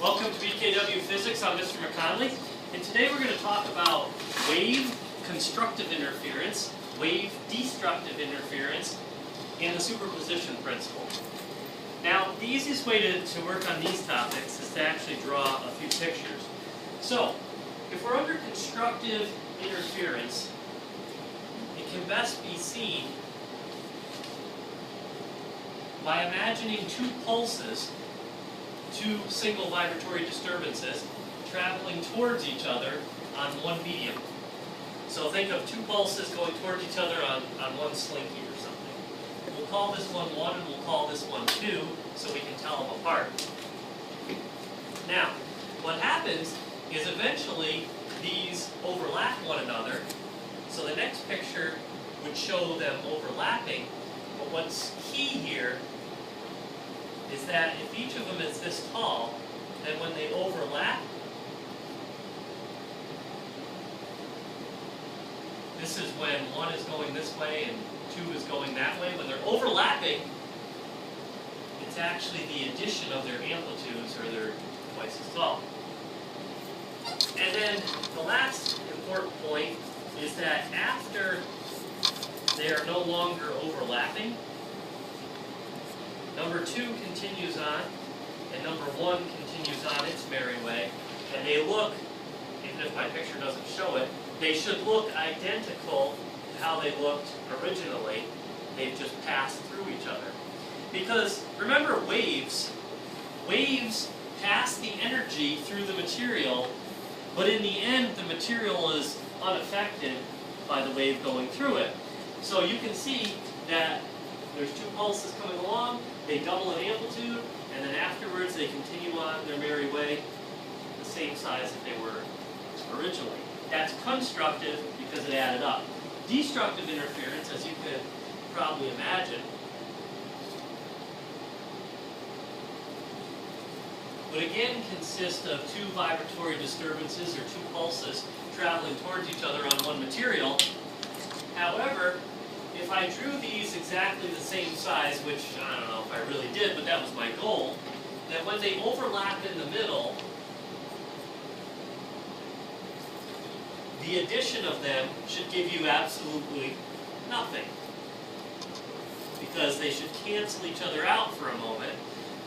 Welcome to BKW Physics. I'm Mr. McConley, and today we're going to talk about wave constructive interference, wave destructive interference, and the superposition principle. Now, the easiest way to work on these topics is to actually draw a few pictures. So, if we're under constructive interference, it can best be seen by imagining two pulses, two single vibratory disturbances, traveling towards each other on one medium. So think of two pulses going towards each other on one slinky or something. We'll call this one 1 and we'll call this one 2 so we can tell them apart. Now, what happens is eventually these overlap one another. So the next picture would show them overlapping. But what's key here is that if each of them is this tall, then when they overlap, this is when 1 is going this way and 2 is going that way. When they're overlapping, it's actually the addition of their amplitudes, or they're twice as tall. And then the last important point is that after they are no longer overlapping, number 2 continues on, and number 1 continues on its merry way, and they look, even if my picture doesn't show it, they should look identical to how they looked originally. They've just passed through each other. Because remember, waves pass the energy through the material, but in the end the material is unaffected by the wave going through it. So you can see that there's two pulses coming along, they double in amplitude, and then afterwards they continue on their merry way, the same size that they were originally. That's constructive because it added up. Destructive interference, as you could probably imagine, would again consist of two vibratory disturbances or two pulses traveling towards each other on one material. However, if I drew these exactly the same size, which I don't know if I really did, but that was my goal, that when they overlap in the middle, the addition of them should give you absolutely nothing. Because they should cancel each other out for a moment,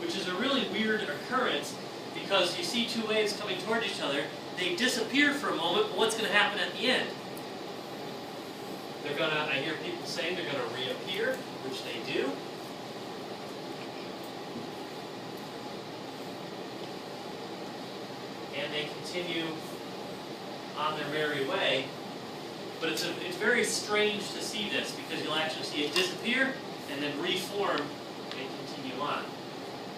which is a really weird occurrence, because you see two waves coming toward each other, they disappear for a moment, but what's going to happen at the end? They're gonna, I hear people saying they're going to reappear, which they do. And they continue on their merry way. But it's very strange to see this, because you'll actually see it disappear and then reform and continue on.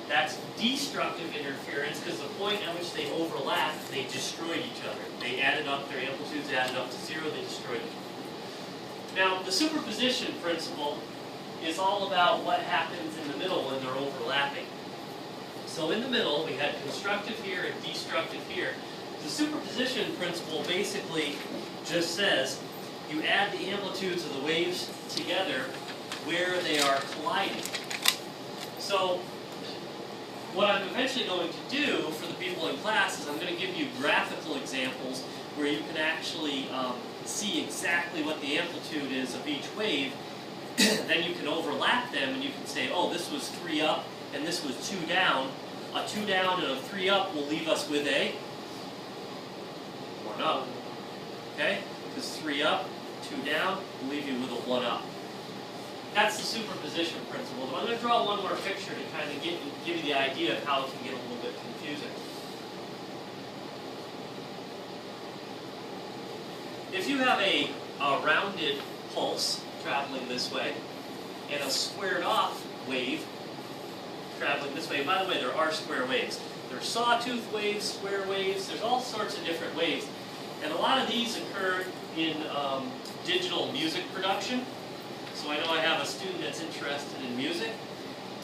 That's destructive interference, because the point at which they overlapped, they destroyed each other. They added up, their amplitudes added up to 0, they destroyed each other. Now, the superposition principle is all about what happens in the middle when they're overlapping. So in the middle, we had constructive here and destructive here. The superposition principle basically just says you add the amplitudes of the waves together where they are colliding. So what I'm eventually going to do for the people in class is I'm going to give you graphical examples where you can actually see exactly what the amplitude is of each wave. Then you can overlap them and you can say, oh, this was 3 up and this was 2 down. A 2 down and a 3 up will leave us with a 1 up. Okay? Because 3 up, 2 down will leave you with a 1 up. That's the superposition principle. But I'm going to draw one more picture to kind of give you the idea of how it can get a little bit confusing. If you have a rounded pulse traveling this way and a squared off wave traveling this way, by the way, there are square waves. There are sawtooth waves, square waves, there's all sorts of different waves. And a lot of these occur in digital music production. So I know I have a student that's interested in music.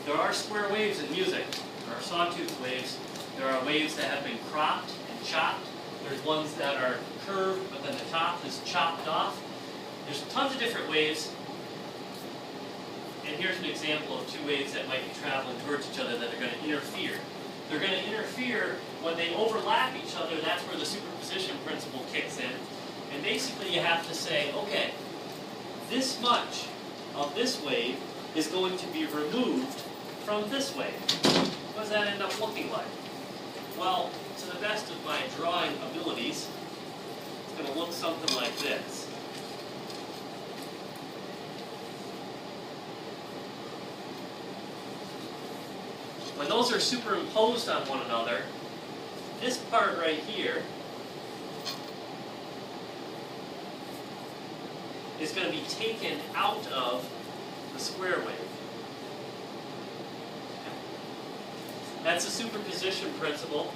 There are square waves in music. There are sawtooth waves. There are waves that have been cropped and chopped. There's ones that are curved, but then the top is chopped off. There's tons of different waves. And here's an example of two waves that might be traveling towards each other that are going to interfere. They're going to interfere when they overlap each other. That's where the superposition principle kicks in. And basically you have to say, okay, this much of this wave is going to be removed from this wave. What does that end up looking like? Well, to the best of my drawing abilities, it's going to look something like this. When those are superimposed on one another, this part right here is going to be taken out of the square wave. That's the superposition principle.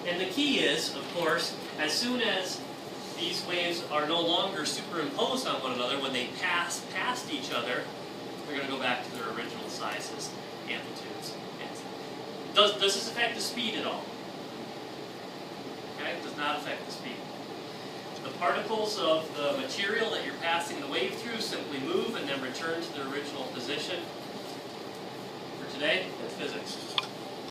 And the key is, of course, as soon as these waves are no longer superimposed on one another, when they pass past each other, they're going to go back to their original sizes, amplitudes. Does this affect the speed at all? Okay, it does not affect the speed. The particles of the material that you're passing the wave through simply move and then return to their original position.